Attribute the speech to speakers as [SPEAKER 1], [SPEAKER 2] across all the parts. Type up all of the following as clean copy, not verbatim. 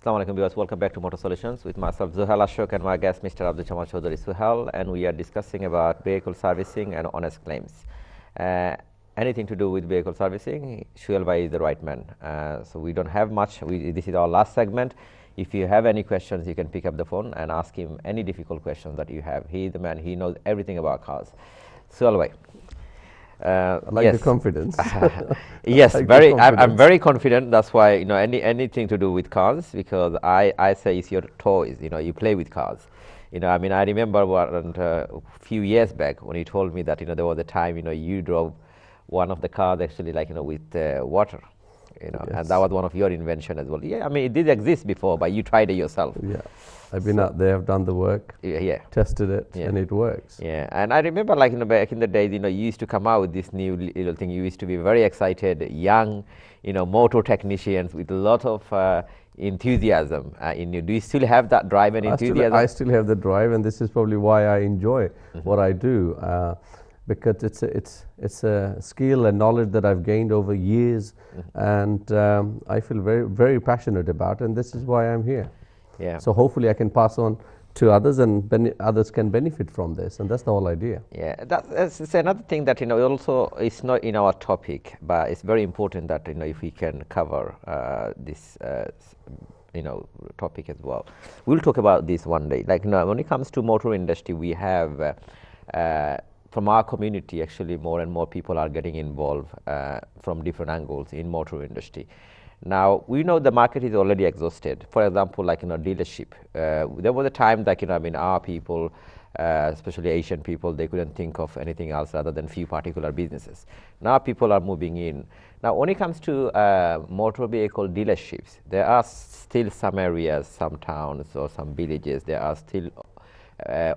[SPEAKER 1] Assalamu alaikum viewers, welcome back to Motor Solutions with myself Zuhail Ashok and my guest Mr. Abdul Chamal Chaudhary Suhail, and we are discussing about vehicle servicing and honest claims. Anything to do with vehicle servicing, Suhail Bhai is the right man. So we don't have much, this is our last segment. If you have any questions, you can pick up the phone and ask him any difficult questions that you have. He is the man, he knows everything about cars. Suhail Bhai.
[SPEAKER 2] I like the confidence.
[SPEAKER 1] Yes, I'm very confident. That's why, anything to do with cars, because I say it's your toys. You play with cars. I mean, I remember a few years back when you told me that there was a time you drove one of the cars actually with water. Yes. And that was one of your invention as well. Yeah, I mean, it did exist before, but you tried it yourself.
[SPEAKER 2] Yeah, I've been out there, I've done the work, tested it, and it works.
[SPEAKER 1] Yeah, and I remember back in the days, you used to come out with this new little thing. You used to be very excited, young, motor technicians with a lot of enthusiasm in you. Do you still have that drive and enthusiasm?
[SPEAKER 2] I still have the drive, and this is probably why I enjoy what I do. Because it's a skill and knowledge that I've gained over years, and I feel very, very passionate about it, and this is why I'm here.
[SPEAKER 1] Yeah.
[SPEAKER 2] So hopefully I can pass on to others, and others can benefit from this, and that's the whole idea.
[SPEAKER 1] Yeah, that's another thing that also it's not in our topic, but it's very important that if we can cover this topic as well. We'll talk about this one day. When it comes to motor industry, we have from our community, actually, more and more people are getting involved from different angles in motor industry. Now, we know the market is already exhausted. For example, dealership. There was a time that, our people, especially Asian people, they couldn't think of anything else other than few particular businesses. Now, people are moving in. Now, when it comes to motor vehicle dealerships, there are still some areas, some towns or some villages, there are still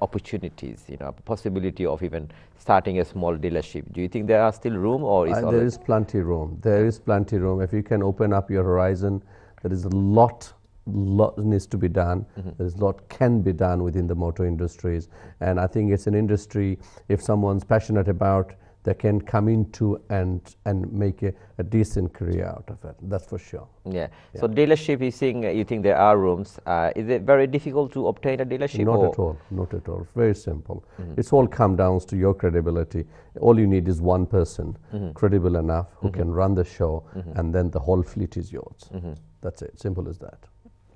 [SPEAKER 1] opportunities, possibility of even starting a small dealership. Do you think there are still room, or is
[SPEAKER 2] there is plenty room? There is plenty room. If you can open up your horizon, there is a lot needs to be done. There is a lot can be done within the motor industries, and I think it's an industry, if someone's passionate about, they can come into and make a decent career out of it. That's for sure.
[SPEAKER 1] Yeah. So dealership, you think there are rooms. Is it very difficult to obtain a dealership?
[SPEAKER 2] Not at all. Not at all. Very simple. It's all come down to your credibility. All you need is one person credible enough who can run the show, and then the whole fleet is yours. That's it. Simple as that.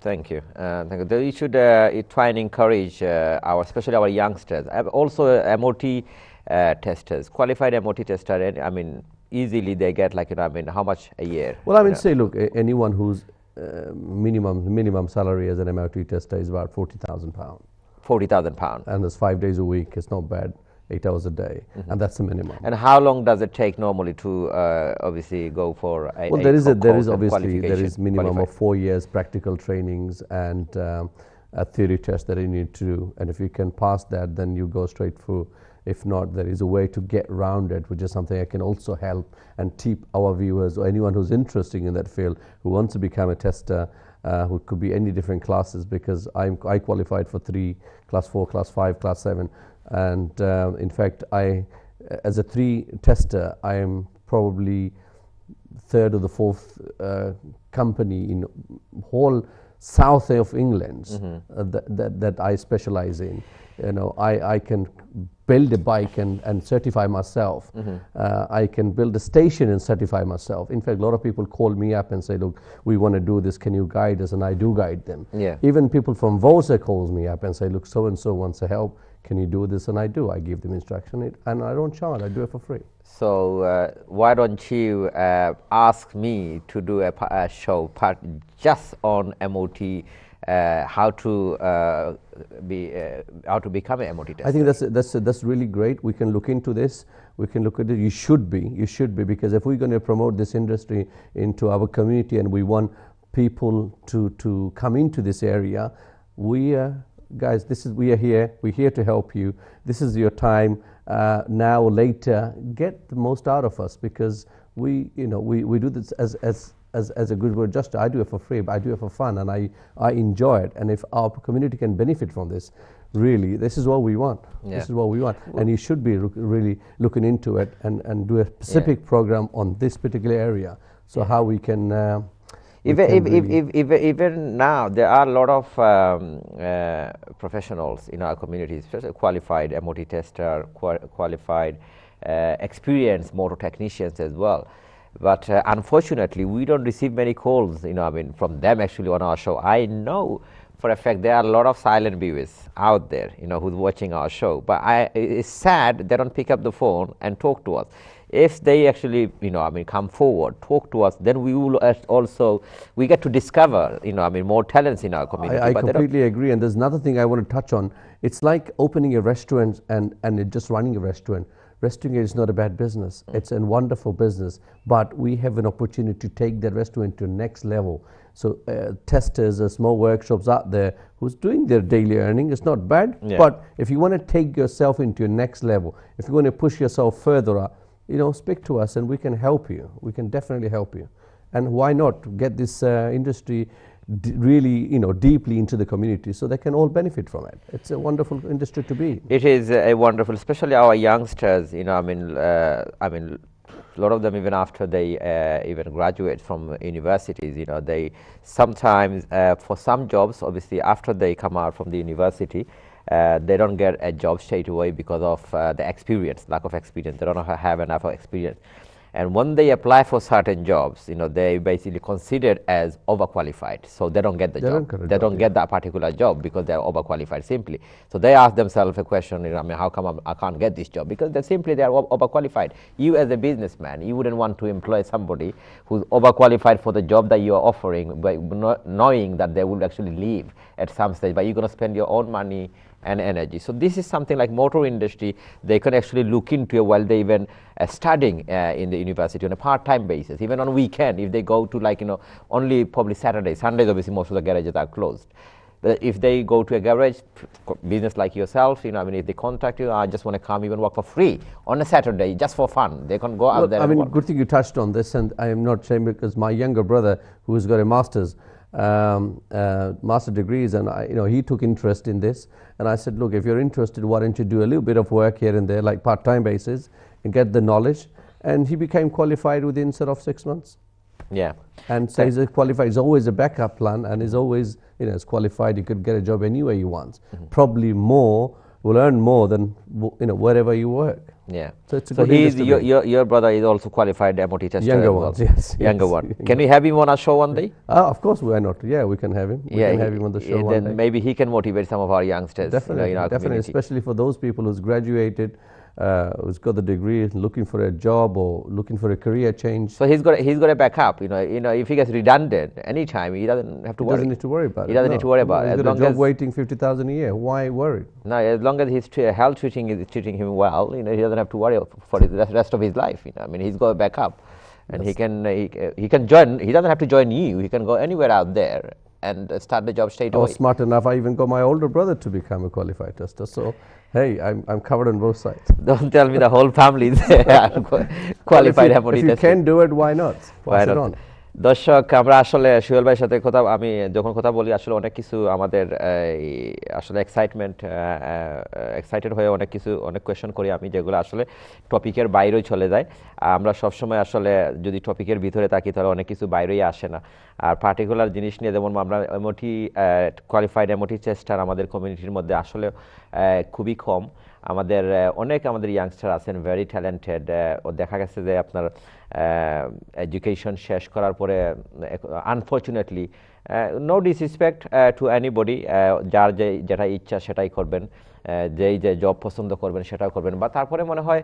[SPEAKER 1] Thank you. Thank you. You should try and encourage especially our youngsters. Also, MOT testers, qualified MOT tester, and I mean, easily they get how much a year?
[SPEAKER 2] Well, I mean, say, look, anyone whose minimum salary as an MOT tester is about £40,000.
[SPEAKER 1] £40,000.
[SPEAKER 2] And there's 5 days a week. It's not bad. 8 hours a day, and that's the minimum.
[SPEAKER 1] And how long does it take normally to obviously go for a
[SPEAKER 2] there is minimum of 4 years practical trainings and a theory test that you need to do, and if you can pass that, then you go straight through. If not, there is a way to get around it, which is something I can also help and tip our viewers or anyone who's interested in that field, who wants to become a tester, who could be any different classes, because I qualified for 3, class 4, class 5, class 7. And in fact, as a 3 tester, I am probably 3rd or the 4th company in whole south of England that I specialize in. I can build a bike and certify myself. I can build a station and certify myself. In fact, a lot of people call me up and say, look, we want to do this, can you guide us? And I do guide them.
[SPEAKER 1] Yeah.
[SPEAKER 2] Even people from Vosa calls me up and say, look, so-and-so wants to help. Can you do this? And I do. I give them instruction, and I don't charge. I do it for free.
[SPEAKER 1] So why don't you ask me to do a show just on MOT, how to become a MOT tester?
[SPEAKER 2] I think that's really great. We can look into this. We can look at it. You should be, because if we're going to promote this industry into our community and we want people to come into this area, guys, we are here. We're here to help you. This is your time. Now or later, get the most out of us, because we do this as a good word. Just I do it for free, but I do it for fun, and I enjoy it. And if our community can benefit from this, really, this is what we want.
[SPEAKER 1] Yeah.
[SPEAKER 2] This is what we want, and you should be really looking into it and do a specific program on this particular area. So how we can
[SPEAKER 1] Even now, there are a lot of professionals in our communities, especially qualified MOT tester, qualified experienced motor technicians as well. But unfortunately, we don't receive many calls, from them actually on our show. I know for a fact there are a lot of silent viewers out there, who's watching our show. But it's sad they don't pick up the phone and talk to us. If they actually, come forward, talk to us, then we will also, we get to discover, more talents in our community.
[SPEAKER 2] I completely agree. And there's another thing I want to touch on. It's like opening a restaurant and just running a restaurant. Restaurant is not a bad business. It's a wonderful business, but we have an opportunity to take the restaurant to the next level. So testers, small workshops out there who's doing their daily earning, it's not bad. Yeah. But if you want to take yourself into your next level, if you want to push yourself further up, speak to us and we can help you. We can definitely help you. And why not get this industry really, deeply into the community so they can all benefit from it. It's a wonderful industry to be.
[SPEAKER 1] It is a wonderful, especially our youngsters, a lot of them, even after they even graduate from universities, they sometimes, for some jobs, obviously after they come out from the university, they don't get a job straight away because of the experience, lack of experience. They don't have enough experience. And when they apply for certain jobs, they basically considered as overqualified. So they don't get the job. They don't get that particular job because they're overqualified simply. So they ask themselves a question, how come I can't get this job? Because they are overqualified. You as a businessman, you wouldn't want to employ somebody who's overqualified for the job that you are offering, but not knowing that they will actually leave at some stage, but you're going to spend your own money and energy. So this is something like motor industry, they can actually look into while they even studying in the university on a part-time basis, even on weekend, if they go to only probably Saturdays. Sundays obviously most of the garages are closed. But if they go to a garage business like yourself, if they contact you, I just want to come even work for free on a Saturday just for fun, they can go out there.
[SPEAKER 2] Good thing you touched on this, and I am not saying because my younger brother who's got a master's master degrees, and he took interest in this, and I said, look, if you're interested, why don't you do a little bit of work here and there, like part-time basis, and get the knowledge. And he became qualified within sort of 6 months.
[SPEAKER 1] Yeah.
[SPEAKER 2] And so he's qualified. He's always a backup plan, and he's always, is qualified. He could get a job anywhere he wants. Probably will earn more than wherever you work.
[SPEAKER 1] Yeah.
[SPEAKER 2] So it's a good industry.
[SPEAKER 1] Your brother is also qualified MOT tester.
[SPEAKER 2] Younger one, yes.
[SPEAKER 1] Younger one. Can we have him on our show one day?
[SPEAKER 2] Of course, why not? Yeah, we can have him. We can have him on the show one day.
[SPEAKER 1] Then maybe he can motivate some of our youngsters.
[SPEAKER 2] Definitely,
[SPEAKER 1] in our
[SPEAKER 2] definitely, especially for those people who's graduated, who's got the degree, looking for a job or looking for a career change.
[SPEAKER 1] So he's got a backup. If he gets redundant anytime, he doesn't have to worry.
[SPEAKER 2] He doesn't need to worry about it.
[SPEAKER 1] He doesn't need to worry about it.
[SPEAKER 2] He's got a job waiting 50,000 a year. Why worry?
[SPEAKER 1] No, as long as his health treating him well, he doesn't have to worry for the rest of his life. He's got a backup, and he can join. He doesn't have to join you. He can go anywhere out there and start the job straight away.
[SPEAKER 2] I was smart enough. I even got my older brother to become a qualified tester. So, hey, I'm covered on both sides.
[SPEAKER 1] Don't tell me the whole family is qualified MOT tester.
[SPEAKER 2] If you can do it, why not? Pass it on.
[SPEAKER 1] দর্শক, আমরা আসলে সোহেল ভাইয়ের সাথে আমি যখন কথা বলি আসলে অনেক কিছু আমাদের আসলে এক্সাইটেড হয়ে অনেক কোয়েশ্চন করি আমি, যেগুলো আসলে টপিকের বাইরেই চলে যায়। আমরা সবসময় আসলে যদি টপিকের ভিতরে থাকি তাহলে অনেক কিছু বাইরেই আসে না। আর পার্টিকুলার জিনিস নিয়ে যেমন আমরা কোয়ালিফাইড MOT টেস্টার আমাদের কমিউনিটির মধ্যে আসলে খুবই কম। আমাদের ইয়াংস্টার আছেন ভেরি ট্যালেন্টেড। দেখা গেছে যে আপনার এডুকেশন শেষ করার পরে unfortunately no disrespect to anybody, যার যেটা ইচ্ছা সেটাই করবেন, যে জব পছন্দ করবেন সেটাও করবেন। বা তারপরে মনে হয়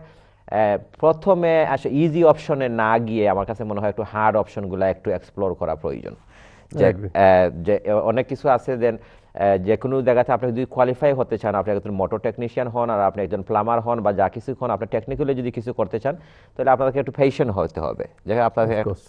[SPEAKER 1] প্রথমে আসলে ইজি অপশনে না গিয়ে আমার কাছে মনে হয় একটু হার্ড অপশনগুলো একটু এক্সপ্লোর করা প্রয়োজন। যে অনেক কিছু আছে দেন যে কোনো জায়গাতে আপনি যদি কোয়ালিফাই হতে চান, আপনি একজন মোটর টেকনিশিয়ান হন আর আপনি একজন প্লামার হন বা যা কিছু হন, আপনি টেকনিক্যালি যদি কিছু করতে চান তাহলে আপনাকে একটু পেশেন্ট হতে হবে। যেখানে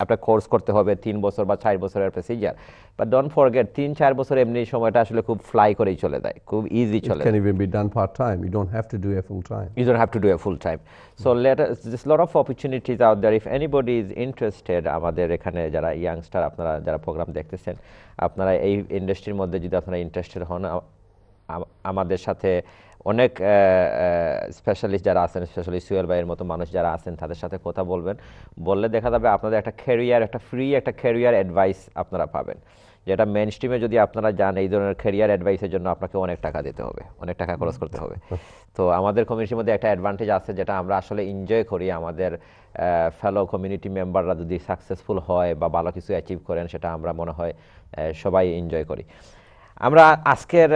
[SPEAKER 1] আপনার কোর্স করতে হবে 3 বছর বা 4 বছরের প্রসিজার। বাট ডোন্ট ফরগেট 3-4 বছর এমনি সময়টা আসলে খুব ফ্লাই করেই চলে যায়, খুব ইজি চলে যায়।
[SPEAKER 2] It can even be done part time. You don't have to do a full time.
[SPEAKER 1] You don't have to do a full time. So there's a lot of opportunities out there. If anybody is interested, আমাদের এখানে যারা youngster, আপনারা যারা programme দেখতেছেন, আপনারা এই ইন্ডাস্ট্রির মধ্যে যদি আপনারা ইন্টারেস্টেড হন, আমাদের সাথে অনেক স্পেশালিস্ট যারা আছেন, স্পেশালি সুয়েল ভাইয়ের মতো মানুষ যারা আছেন, তাদের সাথে কথা বলবেন, বললে দেখা যাবে আপনাদের একটা ক্যারিয়ার, একটা ফ্রি একটা ক্যারিয়ার অ্যাডভাইস আপনারা পাবেন, যেটা মেন স্ট্রিমে যদি আপনারা যান এই ধরনের ক্যারিয়ার অ্যাডভাইসের জন্য আপনাকে অনেক টাকা দিতে হবে, অনেক টাকা খরচ করতে হবে। তো আমাদের কমিউনিটির মধ্যে একটা অ্যাডভান্টেজ আছে যেটা আমরা আসলে এনজয় করি, আমাদের ফেলো কমিউনিটি মেম্বাররা যদি সাকসেসফুল হয় বা ভালো কিছু অ্যাচিভ করেন, সেটা আমরা মনে হয় সবাই এনজয় করি। আমরা আজকের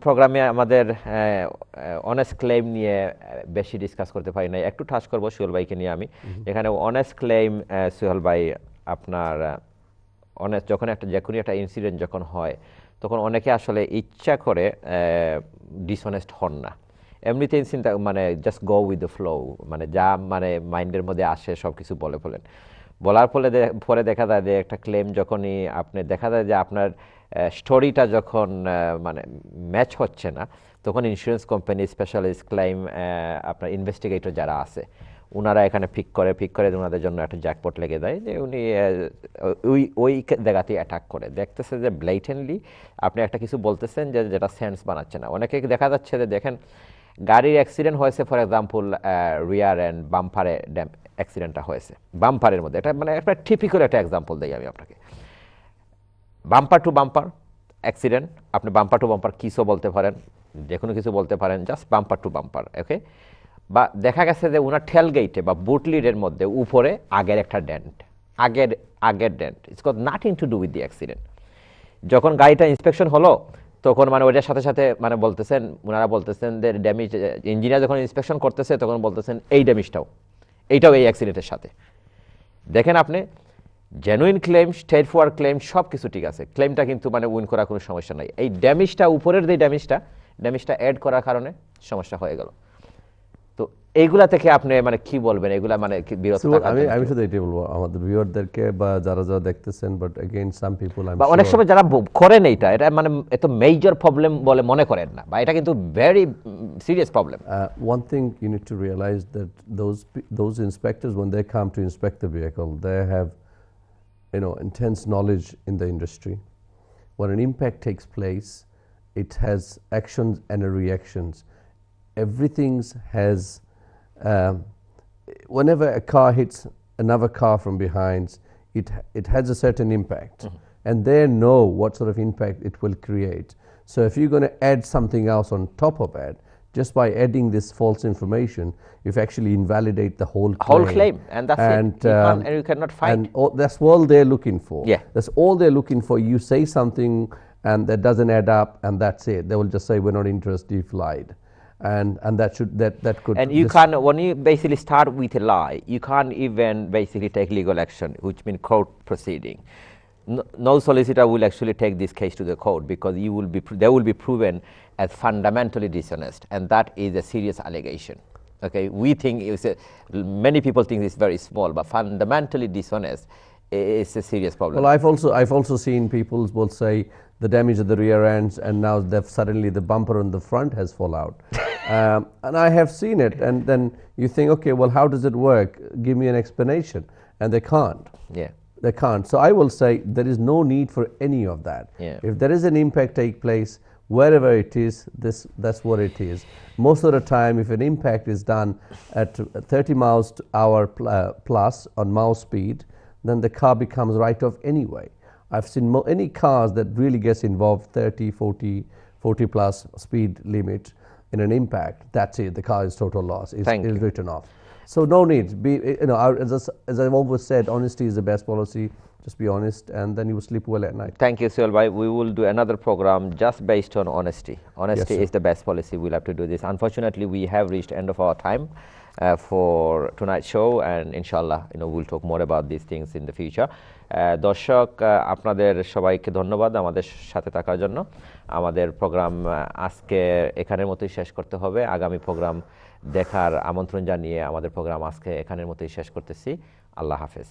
[SPEAKER 1] প্রোগ্রামে আমাদের অনেস্ট ক্লেম নিয়ে বেশি ডিসকাস করতে পারি না, একটু টাচ করবো সুহেল ভাইকে নিয়ে আমি। এখানে অনেস্ট ক্লেম, সুহেল ভাই আপনার অনেস্ট, যখন যে কোনো একটা ইনসিডেন্ট যখন হয় তখন অনেকে আসলে ইচ্ছা করে ডিসঅনেস্ট হন না, এমনিতে চিন্তা মানে just go with the flow, মানে যা মানে মাইন্ডের মধ্যে আসে সব কিছু বলে ফেলেন। বলার ফলে পরে দেখা যায় যে একটা ক্লেম যখনই আপনি দেখা যায় যে আপনার স্টোরিটা যখন মানে ম্যাচ হচ্ছে না, তখন ইন্স্যুরেন্স কোম্পানি, স্পেশালিস্ট ক্লেম আপনার ইনভেস্টিগেটর যারা আছে, ওনারা এখানে পিক করে ওনাদের জন্য একটা জ্যাকপট লেগে দেয় যে উনি ওই জায়গাতেই অ্যাটাক করে, দেখতেছে যে ব্লেটেন্টলি আপনি একটা কিছু বলতেছেন যেটা সেন্স বানাচ্ছে না। অনেকে দেখা যাচ্ছে যে দেখেন গাড়ির অ্যাক্সিডেন্ট হয়েছে, ফর এক্সাম্পল রিয়ার অ্যান্ড বাম্পারে অ্যাক্সিডেন্টটা হয়েছে, বাম্পারের মধ্যে, এটা মানে একটা টিপিক্যাল একটা এক্সাম্পল দিই আমি আপনাকে। বাম্পার টু বাম্পার অ্যাক্সিডেন্ট, আপনি বাম্পার টু বাম্পার কিসও বলতে পারেন, যে কোনো কিছু বলতে পারেন, জাস্ট বাম্পার টু বাম্পার, ওকে। বা দেখা গেছে যে ওনার ঠেল গেইটে বা বুট লিডের মধ্যে উপরে আগের একটা ডেন্ট, আগের dent, it's got nothing to do with the accident. যখন গাড়িটা ইন্সপেকশন হলো তখন মানে ওইটার সাথে সাথে মানে বলতেছেন, ওনারা বলতেছেন যে ড্যামেজ, ইঞ্জিনিয়ার যখন ইন্সপেকশন করতেছে তখন বলতেছেন এই ড্যামেজটাও, এইটাও এই অ্যাক্সিডেন্টের সাথে। দেখেন আপনি genuine claim, straight forward claim, সব কিছু ঠিক আছে, ক্লেমটা কিন্তু মানে উইন করার কোনো সমস্যা নাই, এই ড্যামেজটা উপরের যে ড্যামেজটা অ্যাড করার কারণে সমস্যা হয়ে গেল। তো এইগুলা থেকে আপনি মানে কি বলবেন, এগুলা মানে বিরত থাকার জন্য?
[SPEAKER 2] আমি শুধু এটাই বলবো আমাদের ভিউয়ারদেরকে বা যারা দেখতেছেন, বাট अगेन সাম পিপল
[SPEAKER 1] বা অনেক সময় যারা করেন এটা মানে এত মেজর প্রবলেম বলে মনে করেন না, বা এটা কিন্তু very serious problem.
[SPEAKER 2] One thing you need to realize that those inspectors, when they come to inspect the vehicle, they have intense knowledge in the industry. When an impact takes place, it has actions and reactions. Everything has whenever a car hits another car from behind, it has a certain impact, and they know what sort of impact it will create. So if you're going to add something else on top of it, just by adding this false information, you've actually invalidate the whole claim,
[SPEAKER 1] and that's it. And you cannot fight.
[SPEAKER 2] And that's all they're looking for.
[SPEAKER 1] Yeah,
[SPEAKER 2] that's all they're looking for. You say something and that doesn't add up, and that's it. They will just say we're not interested, you've lied. And that could,
[SPEAKER 1] and you can't, when you basically start with a lie, you can't even basically take legal action, which means court proceeding. No solicitor will actually take this case to the court, because they will be proven as fundamentally dishonest, and that is a serious allegation. Okay, we think many people think it's very small, but fundamentally dishonest is a serious problem.
[SPEAKER 2] Well, I've also seen people will say the damage of the rear ends, and now suddenly the bumper on the front has fall out. And I have seen it, and then you think, okay, well, how does it work? Give me an explanation, and they can't.
[SPEAKER 1] Yeah.
[SPEAKER 2] They can't. So I will say there is no need for any of that.
[SPEAKER 1] Yeah.
[SPEAKER 2] If there is an impact take place, wherever it is, that's what it is. Most of the time, if an impact is done at 30 miles per hour plus on mouse speed, then the car becomes write-off anyway. I've seen any cars that really gets involved 30, 40 plus speed limit in an impact, that's it, the car is total loss, it's written off. So no need, as I've always said, honesty is the best policy. Just be honest, and then you will sleep well at night.
[SPEAKER 1] Thank you, Suhail bhai. We will do another program just based on honesty. Honesty is the best policy. We'll have to do this. Unfortunately, we have reached end of our time for tonight's show, and inshallah, we'll talk more about these things in the future. দর্শক, আপনাদের সবাইকে ধন্যবাদ আমাদের সাথে থাকার জন্য। আমাদের programme আজকে এখানের মতোই শেষ করতে হবে। আগামী প্রোগ্রাম দেখার আমন্ত্রণ জানিয়ে আমাদের প্রোগ্রাম আজকে এখানের মতোই শেষ করতেছি। আল্লাহ হাফেজ।